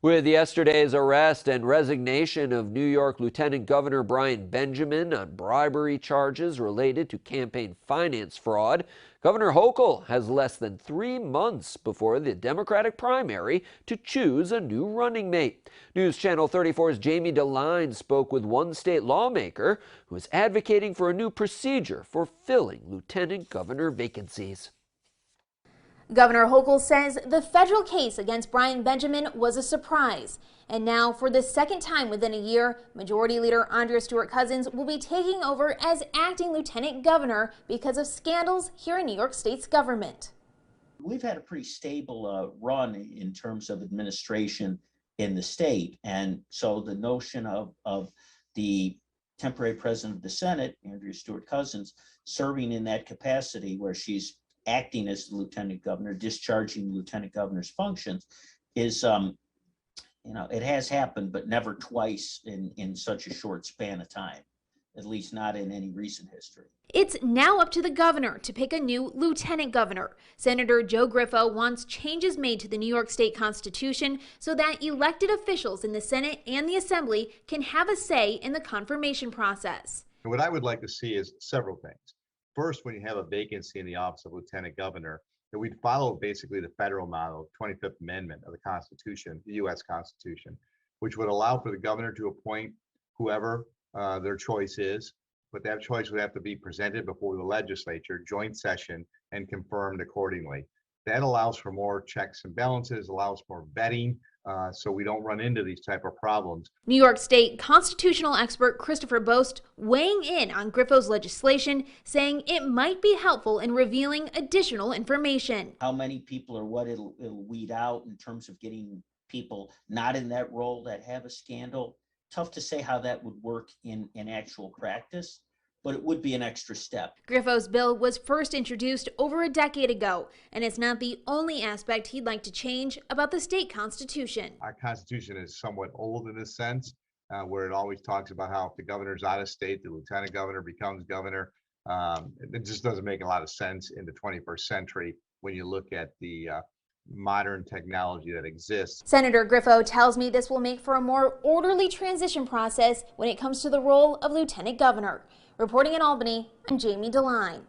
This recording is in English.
With yesterday's arrest and resignation of New York Lieutenant Governor Brian Benjamin on bribery charges related to campaign finance fraud, Governor Hochul has less than 3 months before the Democratic primary to choose a new running mate. News Channel 34's Jamie DeLine spoke with one state lawmaker who is advocating for a new procedure for filling lieutenant governor vacancies. Governor Hochul says the federal case against Brian Benjamin was a surprise. And now, for the second time within a year, Majority Leader Andrea Stewart-Cousins will be taking over as acting lieutenant governor because of scandals here in New York State's government. We've had a pretty stable run in terms of administration in the state. And so the notion of the temporary president of the Senate, Andrea Stewart-Cousins, serving in that capacity where she's acting as the lieutenant governor, discharging the lieutenant governor's functions, is, it has happened, but never twice in such a short span of time, at least not in any recent history. It's now up to the governor to pick a new lieutenant governor. Senator Joe Griffo wants changes made to the New York State Constitution so that elected officials in the Senate and the Assembly can have a say in the confirmation process. What I would like to see is several things. First, when you have a vacancy in the office of lieutenant governor, that we'd follow basically the federal model, 25th Amendment of the Constitution, the U.S. Constitution, which would allow for the governor to appoint whoever their choice is, but that choice would have to be presented before the legislature, joint session, and confirmed accordingly. That allows for more checks and balances, allows for vetting, so we don't run into these type of problems. New York State constitutional expert Christopher Bost weighing in on Griffo's legislation, saying it might be helpful in revealing additional information. How many people or what it'll weed out in terms of getting people not in that role that have a scandal. Tough to say how that would work in actual practice, but it would be an extra step. Griffo's bill was first introduced over a decade ago, and it's not the only aspect he'd like to change about the state constitution. Our constitution is somewhat old in this sense, where it always talks about how if the governor's out of state, the lieutenant governor becomes governor. It just doesn't make a lot of sense in the 21st century when you look at the modern technology that exists. Senator Griffo tells me this will make for a more orderly transition process when it comes to the role of lieutenant governor. Reporting in Albany, I'm Jamie DeLine.